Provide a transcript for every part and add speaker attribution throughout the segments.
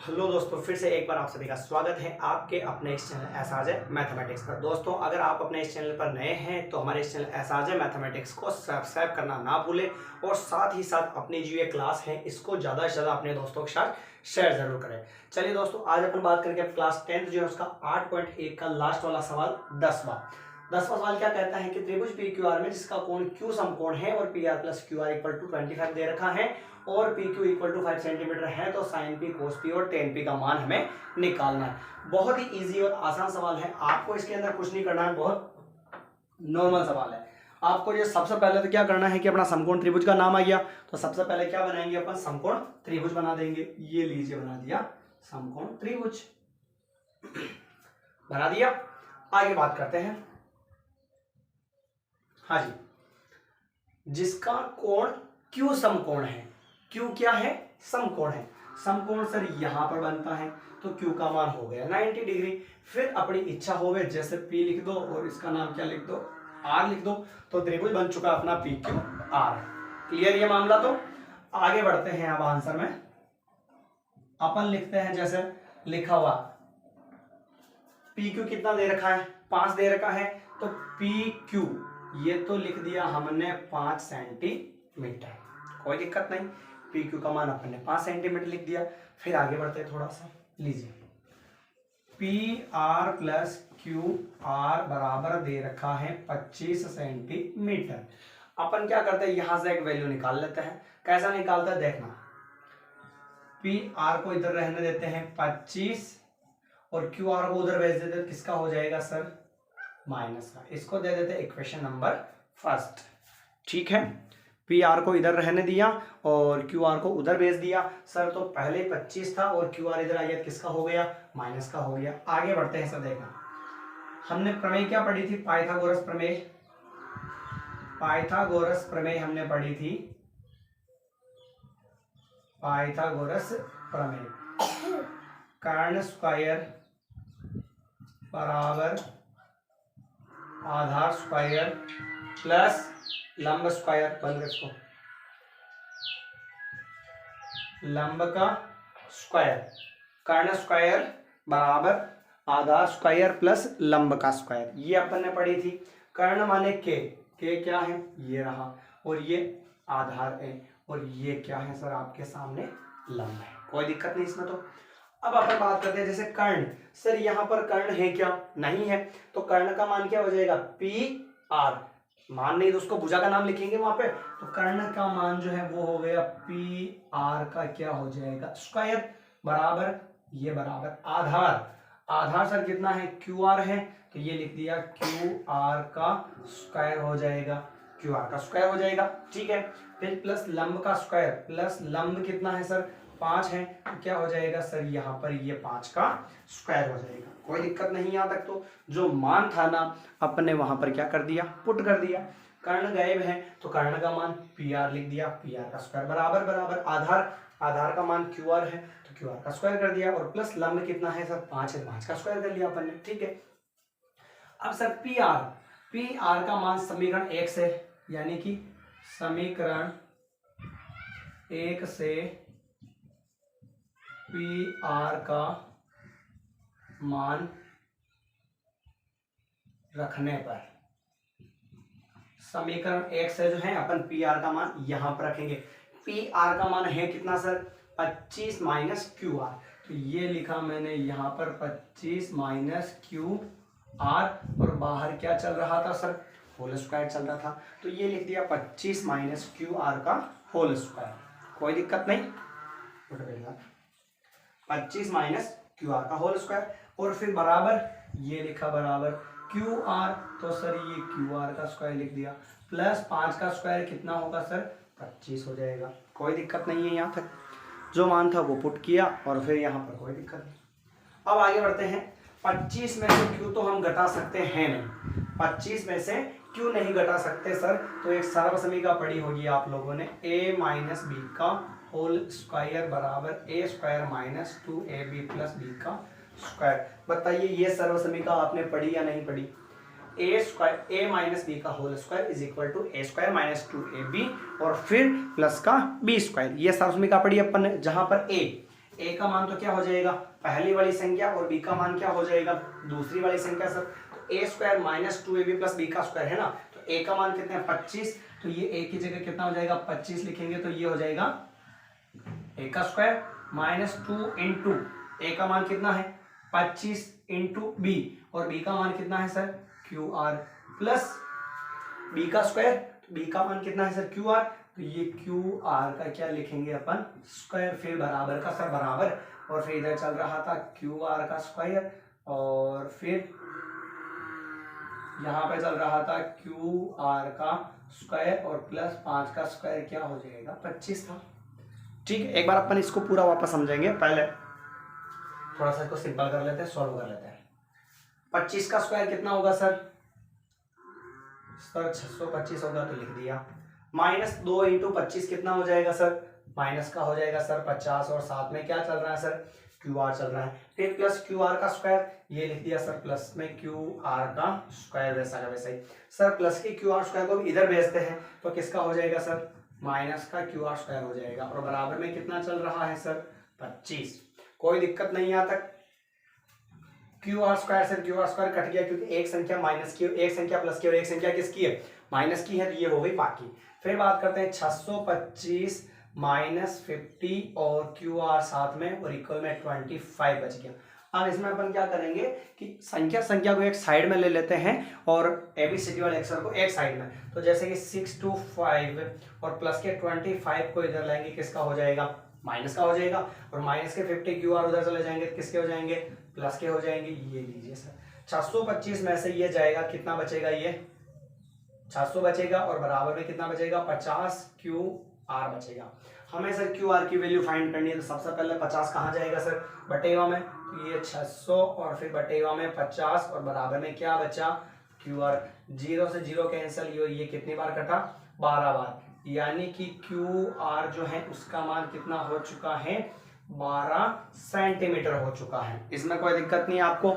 Speaker 1: Hello दोस्तों, फिर से एक बार आप सभी का स्वागत है आपके अपने इस चैनल एसआरजे मैथमेटिक्स पर। दोस्तों, अगर आप अपने इस चैनल पर नए हैं तो हमारे इस चैनल एसआरजे मैथमेटिक्स को सब्सक्राइब करना ना भूलें और साथ ही साथ अपनी जो ये क्लास है इसको ज़्यादा से ज़्यादा अपने दोस्तों के साथ शेयर जरूर करें। चलिए दोस्तों, आज अपन बात करेंगे क्लास 10th जो है उसका 8.1 का लास्ट वाला सवाल 10वां सवाल क्या कहता है कि त्रिभुज पी क्यू आर में जिसका कोण क्यू समकोण है और P R plus Q R equal to 25 दे रखा है और P Q equal to 5 centimetre है तो साइन पी कोस पी और टेन पी का मान हमें निकालना है। बहुत ही इजी और आसान सवाल है, आपको इसके अंदर कुछ नहीं करना है, बहुत नॉर्मल सवाल है। आपको ये सबसे पहले तो क्या करना है कि अपना समकोण त्रिभुज का नाम आ गया तो सबसे पहले क्या बनाएंगे अपन, समकोण त्रिभुज बना देंगे। ये लीजिए, बना दिया समकोण त्रिभुज, बना दिया। आगे बात करते हैं। हाँ जी, जिसका कोण क्यू समकोण है, क्यू क्या है, समकोण है। समकोण सर यहां पर बनता है तो क्यू का मान हो गया 90 डिग्री। फिर अपनी इच्छा होवे जैसे पी लिख दो और इसका नाम क्या लिख दो, आर लिख दो, तो त्रिभुज बन चुका अपना पी क्यू आर। क्लियर ये मामला। तो आगे बढ़ते हैं। अब आंसर में अपन लिखते हैं जैसे लिखा हुआ पी क्यू कितना दे रखा है, 5 दे रखा है, तो पी क्यू ये तो लिख दिया हमने 5 सेंटीमीटर, कोई दिक्कत नहीं। पी क्यू का मान अपन ने 5 सेंटीमीटर लिख दिया। फिर आगे बढ़ते थोड़ा सा, लीजिए P R plus Q are बराबर दे रखा है 25 सेंटीमीटर। अपन क्या करते हैं, यहां से एक वैल्यू निकाल लेते हैं। कैसा निकालता है देखना, पी आर को इधर रहने देते हैं 25 और क्यू आर को उधर भेज देते हैं, किसका हो जाएगा सर, माइनस का। इसको दे देते हैं इक्वेशन नंबर फर्स्ट। ठीक है, पी आर को इधर रहने दिया और क्यू आर को उधर भेज दिया। सर तो पहले 25 था और क्यू आर इधर आ गया, किसका हो गया, माइनस का हो गया। आगे बढ़ते हैं सर, देखना हमने प्रमेय क्या पढ़ी थी, पाइथागोरस प्रमेय। पाइथागोरस प्रमेय हमने पढ़ी थी, पाइथागोरस प्रमेय। कर्ण स्क्वायर बराबर आधार स्क्वायर प्लस लंब स्क्वायर, बंद इसको, लंब का स्क्वायर। कर्ण स्क्वायर बराबर आधार स्क्वायर प्लस लंब का स्क्वायर, ये अपन ने पढ़ी थी। कर्ण माने के क्या है, ये रहा, और ये आधार है, और ये क्या है सर, आपके सामने लंब है, कोई दिक्कत नहीं इसमें। तो अब अपन बात करते हैं जैसे कर्ण। सर यहाँ पर कर्ण है क्या, नहीं है, तो कर्ण का मान क्या हो जाएगा, पी आर। मान नहीं तो उसको भुजा का नाम लिखेंगे वहां पे, तो कर्ण का मान जो है वो हो गया पी आर का क्या हो जाएगा, स्क्वायर बराबर, ये बराबर आधार। आधार सर कितना है, क्यू आर है, तो ये लिख दिया क्यू आर का स्क्वायर हो जाएगा, क्यू आर का स्क्वायर हो जाएगा। ठीक है, फिर प्लस लंब का स्क्वायर, प्लस लंब कितना है सर, 5 है, तो क्या हो जाएगा सर, यहाँ पर ये 5 का स्क्वायर हो जाएगा, कोई दिक्कत नहीं। यहाँ तक तो जो मान था ना अपने वहां पर क्या कर दिया, पुट कर दिया। कर्ण गायब है तो कर्ण का मान पी आर लिख दिया, पी आर का स्क्वायर बराबर बराबर आधार, आधार का मान क्यू आर है तो क्यू आर का स्क्वायर कर दिया, और प्लस लंब कितना है सर, 5 है, 5 का स्क्वायर कर लिया अपन ने। ठीक है, अब सर पी आर का मान समीकरण 1 से, यानी कि समीकरण 1 से पी आर का मान रखने पर, समीकरण 1 से जो है अपन पी आर का मान यहां पर रखेंगे। पी आर का मान है कितना सर, 25 माइनस क्यू आर, तो ये लिखा मैंने यहां पर 25 माइनस क्यू आर, और बाहर क्या चल रहा था सर, होल स्क्वायर चल रहा था, तो ये लिख दिया 25 माइनस क्यू आर का होल स्क्वायर, कोई दिक्कत नहीं। 25 माइनस क्यू आर का होल स्क्वायर, और फिर बराबर ये लिखा बराबर क्यू आर, तो सर ये क्यू आर का स्क्वायर लिख दिया, प्लस 5 का स्क्वायर कितना होगा सर, 25 हो जाएगा, कोई दिक्कत नहीं है। यहाँ तक जो मान था वो पुट किया और फिर यहाँ पर कोई दिक्कत नहीं। अब आगे बढ़ते हैं। 25 में से क्यू तो हम घटा सकते हैं नहीं, 25 में से क्यों नहीं घटा सकते सर, तो एक सर्व समीकरण पढ़ी होगी आप लोगों ने, a माइनस बी का होल स्क्वायर बराबर A square minus 2ab plus B का स्क्वायर। बताइए ये सर्व समीकरण आपने पढ़ी या नहीं पढ़ी, ए माइनस बी का whole square is equal to A square minus 2ab और फिर प्लस का बी स्क्वायर, ये सर्व समीकरण पढ़ी अपन ने, जहां पर ए का मान तो क्या हो जाएगा, पहली वाली संख्या, और बी का मान क्या हो जाएगा, दूसरी वाली संख्या सर। तो A square minus 2ab plus B का स्क्वायर है ना, तो ए का मान कितना है 25, तो ये ए की जगह कितना हो जाएगा 25 लिखेंगे, तो ये हो जाएगा ए का स्क्वायर माइनस 2 इंटू ए का मान कितना है 25 इंटू बी, और बी का मान कितना है sir Q R, plus B का स्क्वायर, तो बी का मान कितना है सर क्यू आर, तो ये क्यू आर का क्या लिखेंगे अपन स्क्वायर, फिर बराबर का सर बराबर, और फिर इधर चल रहा था क्यू आर का स्क्वायर, और फिर यहाँ पे चल रहा था क्यू आर का स्क्वायर और प्लस 5 का स्क्वायर, क्या हो जाएगा 25 था। ठीक है, एक बार अपन इसको पूरा वापस समझेंगे, पहले थोड़ा सा इसको सिंपल कर लेते हैं, सॉल्व कर लेते हैं। 25 का स्क्वायर कितना होगा सर 625 होगा, तो लिख दिया, माइनस 2 इंटू 25 कितना हो जाएगा सर, माइनस का हो जाएगा सर 50, और साथ में क्या चल रहा है सर क्यू आर चल रहा है, फिर प्लस क्यू आर का स्क्वायर, ये लिख दिया सर प्लस में क्यू आर का स्क्वायर, वैसा का वैसा ही सर, प्लस के क्यू आर स्क्वायर को भी इधर भेजते हैं, तो किसका हो जाएगा सर माइनस का क्यू आर स्क्वायर हो जाएगा, और बराबर में कितना चल रहा है सर 25, कोई दिक्कत नहीं आता, क्यू आर स्क्वायर से क्यू आर स्क्वायर कट गया, क्योंकि एक संख्या माइनस की, एक संख्या प्लस की, और एक संख्या किसकी है माइनस की है, तो ये हो गई बाकी। फिर बात करते हैं 625 माइनस 50 और क्यू आर साथ में और इक्वल में 25 बच गया। अब इसमें अपन क्या करेंगे कि संख्या को एक साइड में ले लेते हैं और एबीसीडी वाले अक्षर को एक साइड में, तो जैसे कि 6 to 5 और प्लस के 25 को इधर लाएंगे, किसका हो जाएगा माइनस का हो जाएगा, और माइनस के 50 क्यू आर उधर चले जाएंगे, किसके हो जाएंगे प्लस के हो जाएंगे। ये लीजिए सर 625 में से ये जाएगा, कितना बचेगा ये 600 बचेगा, और बराबर में कितना बचेगा 50 क्यू आर बचेगा। हमें सर क्यू आर की वैल्यू फाइंड करनी है, तो सबसे पहले 50 कहाँ जाएगा सर बटेगा में, तो ये 600 और फिर बटेगा में 50, और बराबर में क्या बचा क्यू आर, 0 से 0 कैंसिल, ये कितनी बार कटा 12 बार, यानी कि क्यू आर जो है उसका मान कितना हो चुका है 12 सेंटीमीटर हो चुका है। इसमें कोई दिक्कत नहीं आपको,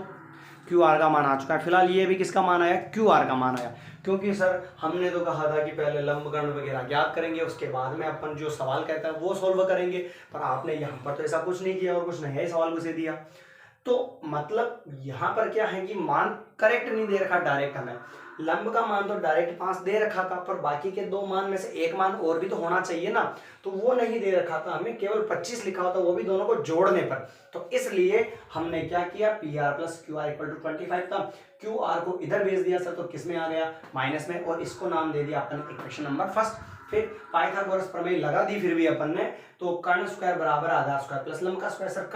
Speaker 1: क्यू आर का मान आ चुका है। फिलहाल ये भी किसका मान आया क्यू आर का मान आया, क्योंकि सर हमने तो कहा था कि पहले लंबकर्ण वगैरह ज्ञात करेंगे, उसके बाद में अपन जो सवाल कहता है वो सोल्व करेंगे, पर आपने यहाँ पर तो ऐसा कुछ नहीं किया और कुछ नया सवाल मुझे दिया, तो मतलब यहाँ पर क्या है कि मान करेक्ट नहीं दे रखा डायरेक्ट, हमें लंब का मान तो डायरेक्ट 5 दे रखा था, पर बाकी के 2 मान में से एक मान और भी तो होना चाहिए ना, तो वो नहीं दे रखा था, हमें केवल 25 लिखा होता, वो भी दोनों को जोड़ने पर, तो इसलिए हमने क्या किया P R plus Q R equal to 25 था, क्यू आर को इधर भेज दिया सर, तो किस में आ गया माइनस में, और इसको नाम दे दिया अपन इक्वेशन नंबर फर्स्ट। फिर पाइथागोरस प्रमेय लगा दी फिर भी अपन ने, तो कर्ण स्क्वायर बराबर आधार स्क्वायर प्लस लंब का स्क्वायर, सर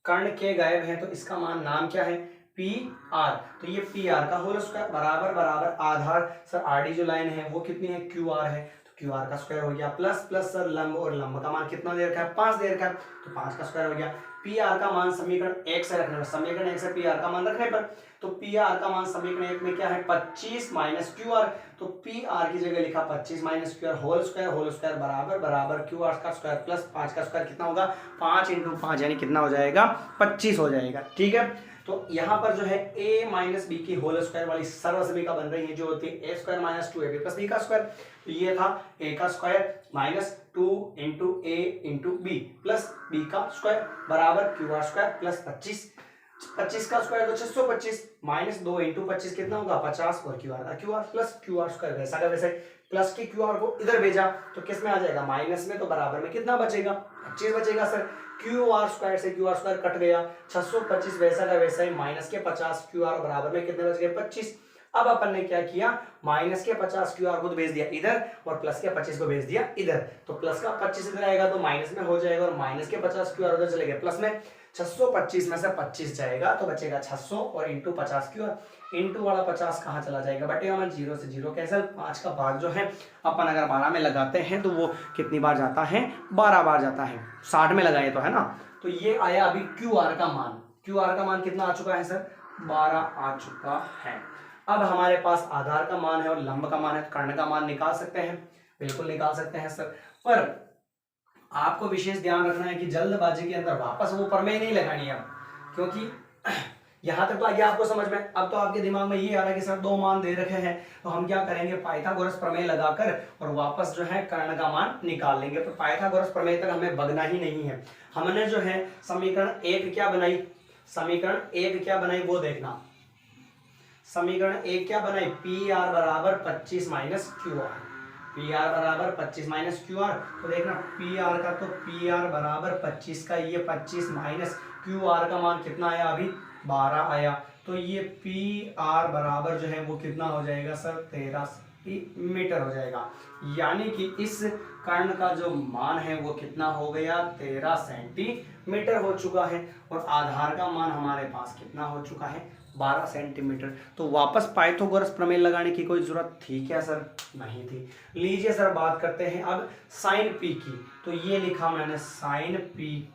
Speaker 1: कर्ण के गायब है, तो इसका मान नाम क्या है पी आर, तो ये पी आर का होल स्क्वायर बराबर बराबर आधार, सर आर डी जो लाइन है वो कितनी है क्यू आर है, तो क्यू आर का स्क्वायर हो गया, प्लस प्लस सर लंब, और लंब का मान कितना दे रखा है 5 दे रखा है, तो 5 का स्क्वायर हो गया। पी आर का मान समीकरण 1 से रखने पर, समीकरण 1 से पी आर का मान रखने पर, तो पी आर का मान समीकरण 1 में क्या है 25 माइनस क्यू आर, तो पी आर की जगह लिखा 25 minus Q R whole square बराबर बराबर क्यू आर का स्क्वायर प्लस 5 का स्क्वायर, कितना होगा 5 इंटू 5 यानी कितना हो जाएगा 25 हो जाएगा। ठीक है, तो यहाँ पर जो है a माइनस बी की होल स्क्वायर वाली सर्वसमीका बन रही है, जो होती है a square minus 2ab plus B का स्क्वायर, तो ये था a का square minus 2 into a into B plus b का स्क्वायर बराबर क्यू आर स्क्वायर प्लस 25 का स्क्वायर तो 625 माइनस 2 इंटू 25 कितना होगा 50, और Q R plus Q R square वैसा का वैसे, प्लस के क्यू आर को इधर भेजा तो किस में आ जाएगा माइनस में, तो बराबर में कितना बचेगा 25 बचेगा सर, क्यू आर स्क्वायर से क्यू आर स्क्वायर कट गया, 625 वैसा का वैसा ही, माइनस के 50 क्यू आर बराबर में कितने बच गए 25। अब अपन ने क्या किया माइनस के 50 क्यू आर को भेज दिया इधर, और प्लस के 25 को भेज दिया इधर, तो प्लस का 25 इधर आएगा तो माइनस में हो जाएगा, और माइनस के 50 क्यू आर उधर चले गए प्लस में, 625 में से 25 जाएगा तो बचेगा 600, और इंटू 50 क्यू आर, इंटू वाला 50 कहाँ चला जाएगा बटेगा में 0 से 0 कैंसिल, 5 का भाग जो है अपन अगर 12 में लगाते हैं तो वो कितनी बार जाता है 12 बार जाता है, 60 में लगाए तो है ना, तो ये आया अभी क्यू आर का मान, क्यू आर का मान कितना आ चुका है सर 12 आ चुका है। अब हमारे पास आधार का मान है और लंब का मान है, कर्ण का मान निकाल सकते हैं, बिल्कुल निकाल सकते हैं सर, पर आपको विशेष ध्यान रखना है कि जल्दबाजी के अंदर वापस वो प्रमेय नहीं लगानी है, क्योंकि यहाँ तक तो आ गया आपको समझ में। अब तो आपके दिमाग में ये आ रहा है कि सर दो मान दे रखे हैं, तो हम क्या करेंगे, पाइथागोरस प्रमेय लगाकर और वापस जो है कर्ण का मान निकाल लेंगे। तो पाइथागोरस प्रमेय तक हमें भगना ही नहीं है। हमने जो है समीकरण एक क्या बनाई, समीकरण एक क्या बनाई वो देखना। समीकरण एक क्या बनाई, पी आर बराबर 25 minus Q are, P R बराबर 25 माइनस क्यू आर। तो देखना पी आर का, तो पी आर बराबर 25 का ये 25 माइनस क्यू आर का मान कितना आया, अभी 12 आया। तो ये पी आर बराबर जो है वो कितना हो जाएगा सर, 13 सेंटीमीटर हो जाएगा। यानी कि इस कर्ण का जो मान है वो कितना हो गया, 13 सेंटीमीटर हो चुका है। और आधार का मान हमारे पास कितना हो चुका है, 12 सेंटीमीटर। तो वापस पाइथागोरस प्रमेय लगाने की कोई जरूरत थी क्या सर, नहीं थी। लीजिए सर बात करते हैं अब साइन पी की। तो ये लिखा मैंने साइन पी,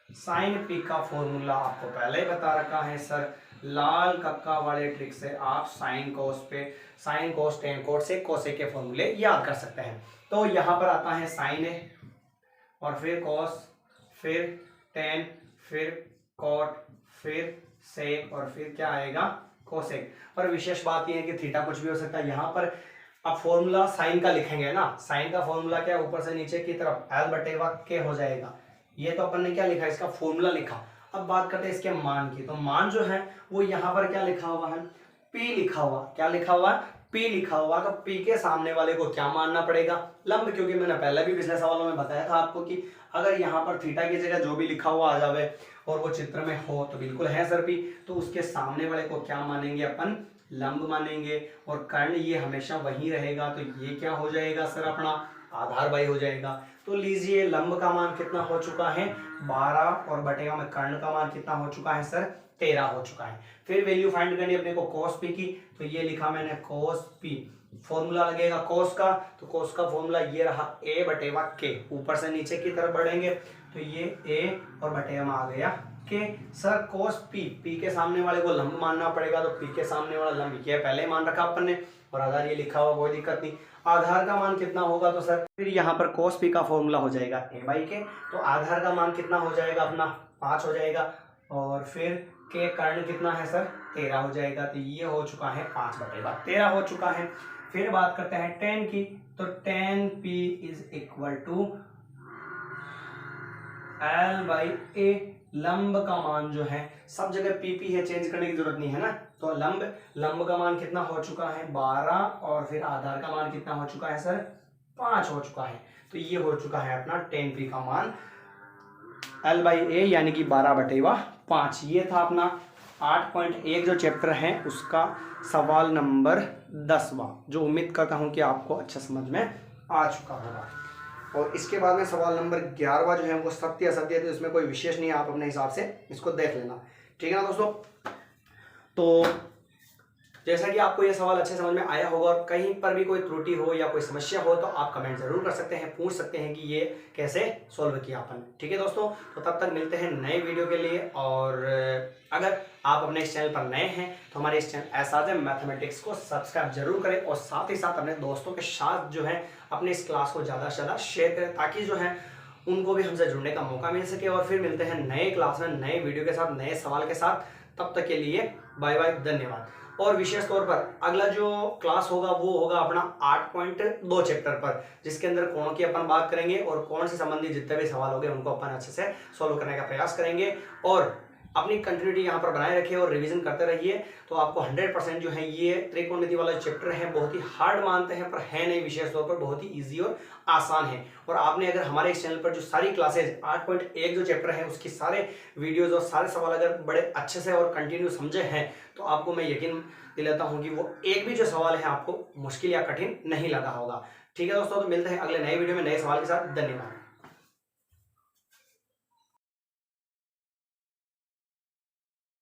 Speaker 1: साइन पी का फॉर्मूला आपको पहले ही बता रखा है सर, लाल कक्का वाले ट्रिक से आप साइन कोस पे, साइन कोस टेन कोट से कोसेक के फॉर्मूले याद कर सकते हैं। तो यहाँ पर आता है साइन ए और फिर कॉस, फिर टेन, फिर कॉट, फिर सेक और फिर क्या आएगा, कोसेक। पर विशेष बात यह है कि थीटा कुछ भी हो सकता है। यहाँ पर अब फॉर्मूला साइन का लिखेंगे ना, साइन का फॉर्मूला क्या, ऊपर से नीचे की तरफ एल बटेवा के हो जाएगा। ये तो अपन ने क्या लिखा, इसका फॉर्मूला लिखा। अब बात करते हैं इसके मान की। तो मान जो है वो यहाँ पर क्या लिखा हुआ है, पी लिखा हुआ, क्या लिखा हुआ है, पी लिखा हुआ। तो पी के सामने वाले को क्या मानना पड़ेगा, लंब, क्योंकि मैंने पहले भी पिछले सवालों में बताया था आपको कि अगर यहाँ पर थीटा की जगह जो भी लिखा हुआ आ जावे और वो चित्र में हो तो बिल्कुल है सर पी, तो उसके सामने वाले को क्या मानेंगे अपन, लंब मानेंगे। और कर्ण ये हमेशा वही रहेगा, तो ये क्या हो जाएगा सर, अपना आधार बाई हो जाएगा। तो लीजिए लंब का मान कितना हो चुका है, 12 और बटेगा में कर्ण का मान कितना हो चुका है सर, 13 हो चुका है। फिर वैल्यू फाइंड करनी अपने को cos p की। तो ये लिखा मैंने cos p, फॉर्मूला लगेगा cos का। तो cos का फॉर्मूला ये रहा a बटेवा k, ऊपर से नीचे की तरफ बढ़ेंगे तो ये a और बटेवा में आ गया k। Sir cos p, p के सामने वाले को लंब मानना पड़ेगा, तो p के सामने वाला लंब ये पहले मान रखा अपन ने, और आधार ये लिखा हुआ, कोई दिक्कत नहीं। आधार का मान कितना होगा, तो सर फिर यहाँ पर cos p का फॉर्मूला हो जाएगा a बाई के। तो आधार का मान कितना हो जाएगा अपना, 5 हो जाएगा। और फिर के कर्ण कितना है सर, 13 हो जाएगा। तो ये हो चुका है 5 बटेगा 13 हो चुका है। फिर बात करते हैं tan की। तो tan p is equal to l by a। लंब का मान जो है सब जगह पी है, चेंज करने की जरूरत नहीं है ना। तो लंब का मान कितना हो चुका है, 12, और फिर आधार का मान कितना हो चुका है सर, 5 हो चुका है। तो ये हो चुका है अपना tan p का मान l बाई a, यानी कि 12/5। ये था अपना 8.1 जो चैप्टर है उसका सवाल नंबर 10वां, जो उम्मीद करता हूँ कि आपको अच्छा समझ में आ चुका होगा। और इसके बाद में सवाल नंबर 11वां जो है वो सत्य असत्य, तो इसमें कोई विशेष नहीं है, आप अपने हिसाब से इसको देख लेना, ठीक है ना दोस्तों। तो जैसा कि आपको ये सवाल अच्छे समझ में आया होगा और कहीं पर भी कोई त्रुटि हो या कोई समस्या हो तो आप कमेंट जरूर कर सकते हैं, पूछ सकते हैं कि ये कैसे सॉल्व किया अपन, ठीक है दोस्तों। तो तब तक मिलते हैं नए वीडियो के लिए। और अगर आप अपने इस चैनल पर नए हैं तो हमारे इस चैनल एसआरजे मैथमेटिक्स को सब्सक्राइब जरूर करें, और साथ ही साथ अपने दोस्तों के साथ जो है अपने इस क्लास को ज़्यादा से ज़्यादा शेयर करें, ताकि जो है उनको भी हमसे जुड़ने का मौका मिल सके। और फिर मिलते हैं नए क्लास में नए वीडियो के साथ, नए सवाल के साथ। तब तक के लिए बाय बाय, धन्यवाद। और विशेष तौर पर अगला जो क्लास होगा वो होगा अपना 8.2 चैप्टर पर, जिसके अंदर कोण की अपन बात करेंगे और कोण से संबंधित जितने भी सवाल होंगे उनको अपन अच्छे से सॉल्व करने का प्रयास करेंगे। और अपनी कंटिन्यूटी यहाँ पर बनाए रखिए और रिवीजन करते रहिए, तो आपको 100% जो है ये त्रिकोणमिति वाला चैप्टर है, बहुत ही हार्ड मानते हैं पर है नहीं, विशेष तौर पर बहुत ही ईजी और आसान है। और आपने अगर हमारे इस चैनल पर जो सारी क्लासेज 8.1 जो चैप्टर है उसकी सारे वीडियोज और सारे सवाल अगर बड़े अच्छे से और कंटिन्यू समझे हैं तो आपको मैं यकीन दिलाता हूँ कि वो एक भी जो सवाल है आपको मुश्किल या कठिन नहीं लगा होगा, ठीक है दोस्तों। तो मिलते हैं अगले नए वीडियो में नए सवाल के साथ, धन्यवाद।